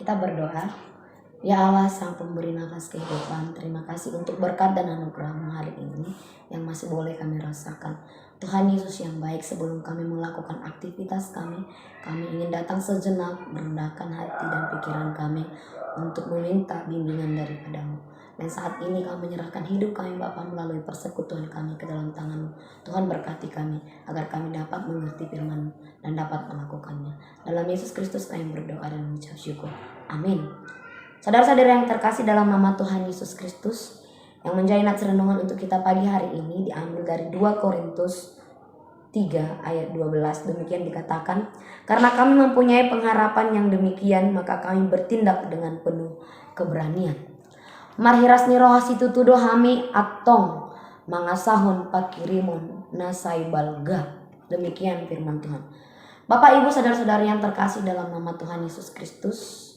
Kita berdoa. Ya Allah, Sang Pemberi nafas kehidupan, terima kasih untuk berkat dan anugerah-Mu hari ini yang masih boleh kami rasakan. Tuhan Yesus yang baik, sebelum kami melakukan aktivitas kami ingin datang sejenak, merendahkan hati dan pikiran kami untuk meminta bimbingan daripada-Mu. Dan saat ini kami menyerahkan hidup kami Bapa melalui persekutuan kami ke dalam tangan-Mu. Tuhan berkati kami agar kami dapat mengerti firman-Mu dan dapat melakukannya. Dalam Yesus Kristus kami berdoa dan mengucap syukur. Amin. Saudara-saudara yang terkasih dalam nama Tuhan Yesus Kristus, yang menjadi nats renungan untuk kita pagi hari ini diambil dari 2 Korintus 3 ayat 12. Demikian dikatakan, karena kami mempunyai pengharapan yang demikian, maka kami bertindak dengan penuh keberanian. Marhirasni rohasi tutudo hami atong mangasahun pakirimon nasai balga. Demikian firman Tuhan. Bapak, Ibu, saudara-saudari yang terkasih dalam nama Tuhan Yesus Kristus,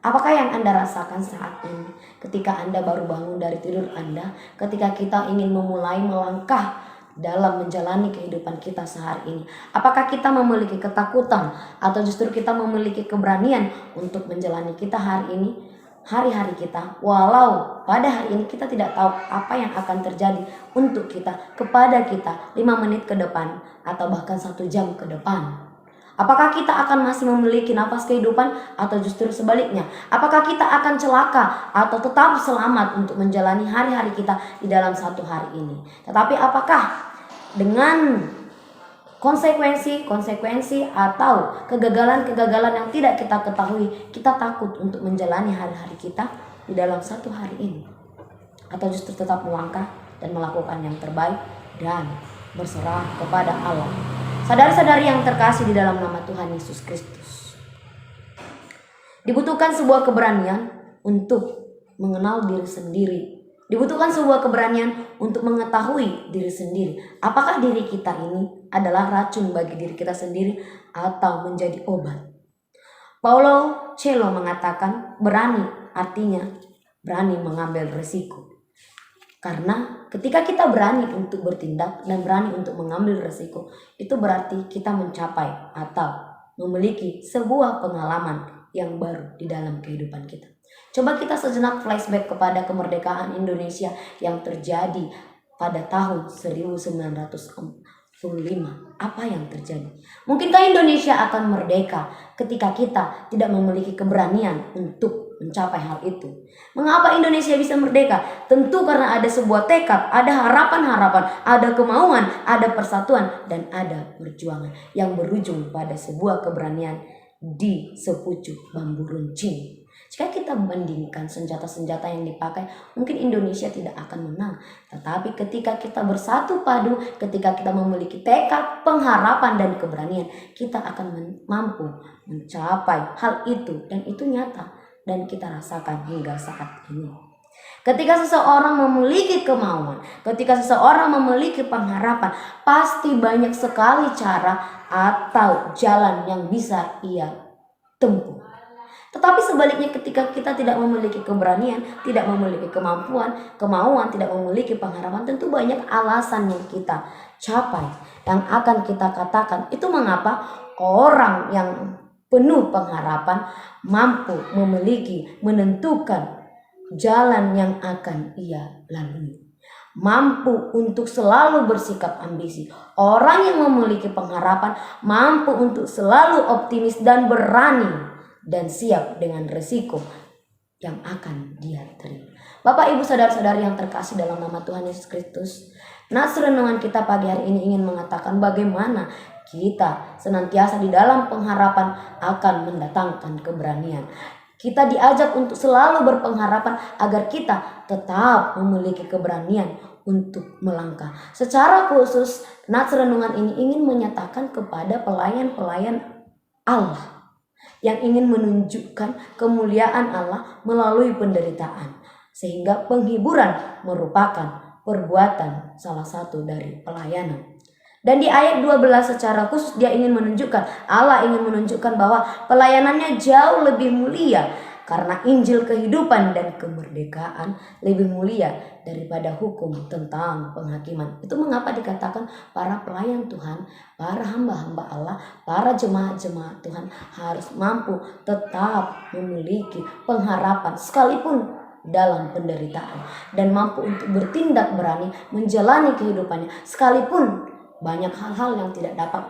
apakah yang Anda rasakan saat ini ketika Anda baru bangun dari tidur Anda, ketika kita ingin memulai melangkah dalam menjalani kehidupan kita sehari ini? Apakah kita memiliki ketakutan atau justru kita memiliki keberanian untuk menjalani kita hari ini, hari-hari kita, walau pada hari ini kita tidak tahu apa yang akan terjadi untuk kita, kepada kita 5 menit ke depan atau bahkan 1 jam ke depan? Apakah kita akan masih memiliki nafas kehidupan atau justru sebaliknya? Apakah kita akan celaka atau tetap selamat untuk menjalani hari-hari kita di dalam satu hari ini? Tetapi apakah dengan konsekuensi atau kegagalan-kegagalan yang tidak kita ketahui, kita takut untuk menjalani hari-hari kita di dalam satu hari ini? Atau justru tetap melangkah dan melakukan yang terbaik dan berserah kepada Allah? Saudara-saudari yang terkasih di dalam nama Tuhan Yesus Kristus, dibutuhkan sebuah keberanian untuk mengenal diri sendiri. Dibutuhkan sebuah keberanian untuk mengetahui diri sendiri. Apakah diri kita ini adalah racun bagi diri kita sendiri atau menjadi obat? Paulo Coelho mengatakan berani artinya berani mengambil risiko. Karena ketika kita berani untuk bertindak dan berani untuk mengambil resiko, itu berarti kita mencapai atau memiliki sebuah pengalaman yang baru di dalam kehidupan kita. Coba kita sejenak flashback kepada kemerdekaan Indonesia yang terjadi pada tahun 1945. Apa yang terjadi? Mungkinkah Indonesia akan merdeka ketika kita tidak memiliki keberanian untuk mencapai hal itu? Mengapa Indonesia bisa merdeka? Tentu karena ada sebuah tekad, ada harapan-harapan, ada kemauan, ada persatuan, dan ada perjuangan yang berujung pada sebuah keberanian di sepucuk bambu runcing. Jika kita membandingkan senjata-senjata yang dipakai, mungkin Indonesia tidak akan menang. Tetapi ketika kita bersatu padu, ketika kita memiliki tekad, pengharapan, dan keberanian, kita akan mampu mencapai hal itu. Dan itu nyata dan kita rasakan hingga saat ini. Ketika seseorang memiliki kemauan, ketika seseorang memiliki pengharapan, pasti banyak sekali cara atau jalan yang bisa ia tempuh. Tetapi sebaliknya, ketika kita tidak memiliki keberanian, tidak memiliki kemauan, tidak memiliki pengharapan, tentu banyak alasan yang kita capai, yang akan kita katakan. Itu mengapa orang yang penuh pengharapan mampu menentukan jalan yang akan ia lalui. mampu untuk selalu bersikap ambisi. Orang yang memiliki pengharapan mampu untuk selalu optimis dan berani dan siap dengan resiko yang akan dia terima. Bapak, Ibu, saudara-saudari yang terkasih dalam nama Tuhan Yesus Kristus, nats renungan kita pagi hari ini ingin mengatakan bagaimana kita senantiasa di dalam pengharapan akan mendatangkan keberanian. Kita diajak untuk selalu berpengharapan agar kita tetap memiliki keberanian untuk melangkah. Secara khusus, nats renungan ini ingin menyatakan kepada pelayan-pelayan Allah yang ingin menunjukkan kemuliaan Allah melalui penderitaan. Sehingga penghiburan merupakan perbuatan salah satu dari pelayanan. Dan di ayat 12 secara khusus dia ingin menunjukkan, Allah ingin menunjukkan bahwa pelayanannya jauh lebih mulia karena Injil kehidupan dan kemerdekaan lebih mulia daripada hukum tentang penghakiman. Itu mengapa dikatakan para pelayan Tuhan, para hamba-hamba Allah, para jemaat-jemaat Tuhan harus mampu tetap memiliki pengharapan sekalipun dalam penderitaan, dan mampu untuk bertindak berani menjalani kehidupannya sekalipun banyak hal-hal yang tidak dapat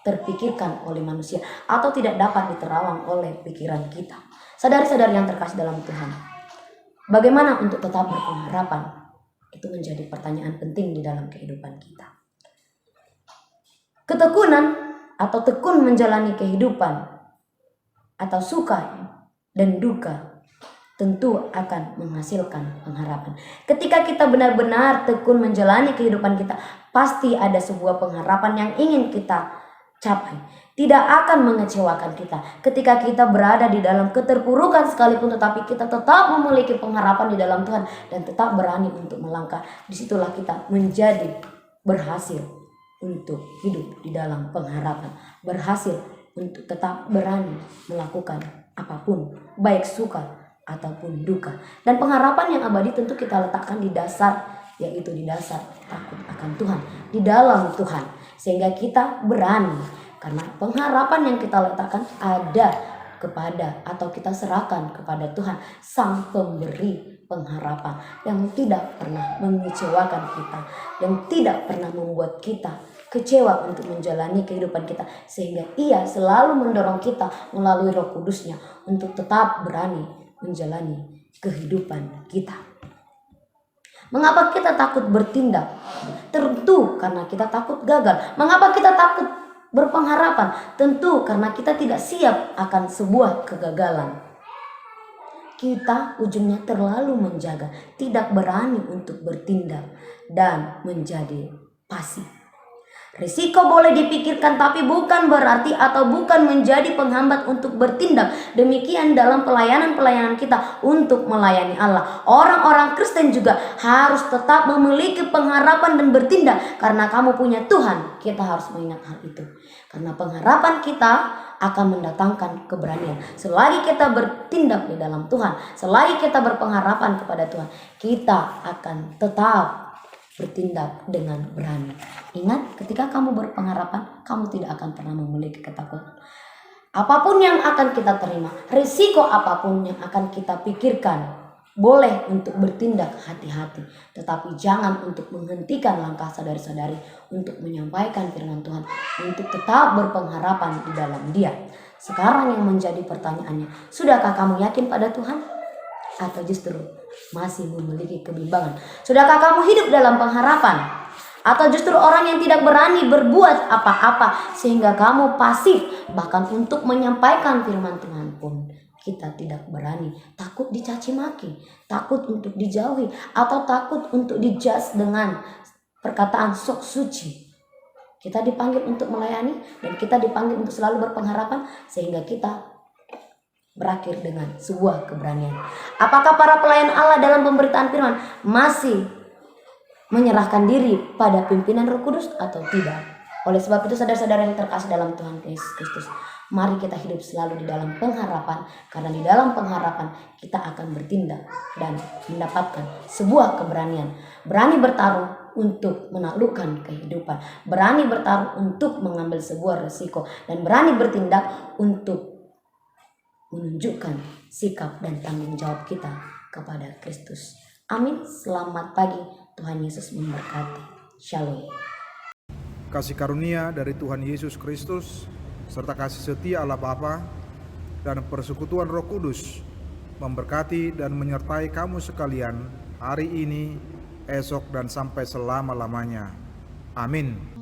terpikirkan oleh manusia atau tidak dapat diterawang oleh pikiran kita. Saudari-saudari yang terkasih dalam Tuhan, bagaimana untuk tetap berpengharapan? Itu menjadi pertanyaan penting di dalam kehidupan kita. Ketekunan atau tekun menjalani kehidupan atau suka dan duka tentu akan menghasilkan pengharapan. Ketika kita benar-benar tekun menjalani kehidupan kita, pasti ada sebuah pengharapan yang ingin kita capai. Tidak akan mengecewakan kita. Ketika kita berada di dalam keterpurukan sekalipun, tetapi kita tetap memiliki pengharapan di dalam Tuhan dan tetap berani untuk melangkah. Disitulah kita menjadi berhasil untuk hidup di dalam pengharapan. Berhasil untuk tetap berani melakukan apapun, baik suka ataupun duka. Dan pengharapan yang abadi tentu kita letakkan di dasar, yaitu di dasar takut akan Tuhan, di dalam Tuhan, sehingga kita berani karena pengharapan yang kita letakkan ada kepada atau kita serahkan kepada Tuhan, Sang Pemberi pengharapan yang tidak pernah mengecewakan kita, yang tidak pernah membuat kita kecewa untuk menjalani kehidupan kita, sehingga Ia selalu mendorong kita melalui Roh Kudus-Nya untuk tetap berani menjalani kehidupan kita. Mengapa kita takut bertindak? Tentu karena kita takut gagal. Mengapa kita takut berpengharapan? Tentu karena kita tidak siap akan sebuah kegagalan. Kita ujungnya terlalu menjaga, tidak berani untuk bertindak dan menjadi pasif. Risiko boleh dipikirkan, tapi bukan berarti atau bukan menjadi penghambat untuk bertindak. Demikian dalam pelayanan-pelayanan kita untuk melayani Allah. Orang-orang Kristen juga harus tetap memiliki pengharapan dan bertindak. Karena kamu punya Tuhan, kita harus mengingat hal itu. Karena pengharapan kita akan mendatangkan keberanian. Selagi kita bertindak di dalam Tuhan, selagi kita berpengharapan kepada Tuhan, kita akan tetap bertindak dengan berani. Ingat, ketika kamu berpengharapan, kamu tidak akan pernah memiliki ketakutan. Apapun yang akan kita terima, risiko apapun yang akan kita pikirkan, boleh untuk bertindak hati-hati. Tetapi jangan untuk menghentikan langkah saudari-saudari untuk menyampaikan firman Tuhan, untuk tetap berpengharapan di dalam Dia. Sekarang yang menjadi pertanyaannya, sudahkah kamu yakin pada Tuhan? Atau justru masih memiliki kebimbangan? Sudahkah kamu hidup dalam pengharapan? Atau justru orang yang tidak berani berbuat apa-apa sehingga kamu pasif? Bahkan untuk menyampaikan firman Tuhan pun kita tidak berani, takut dicaci maki, takut untuk dijauhi, atau takut untuk dijudge dengan perkataan sok suci. Kita dipanggil untuk melayani dan kita dipanggil untuk selalu berpengharapan sehingga kita berakhir dengan sebuah keberanian. Apakah para pelayan Allah dalam pemberitaan firman masih menyerahkan diri pada pimpinan Roh Kudus atau tidak? Oleh sebab itu, saudara-saudara yang terkasih dalam Tuhan Yesus Kristus, mari kita hidup selalu di dalam pengharapan, karena di dalam pengharapan kita akan bertindak dan mendapatkan sebuah keberanian. Berani bertaruh untuk menaklukkan kehidupan, berani bertaruh untuk mengambil sebuah resiko, dan berani bertindak untuk menunjukkan sikap dan tanggung jawab kita kepada Kristus. Amin. Selamat pagi. Tuhan Yesus memberkati. Shalom. Kasih karunia dari Tuhan Yesus Kristus serta kasih setia Allah Bapa dan persekutuan Roh Kudus memberkati dan menyertai kamu sekalian hari ini, esok, dan sampai selama-lamanya. Amin.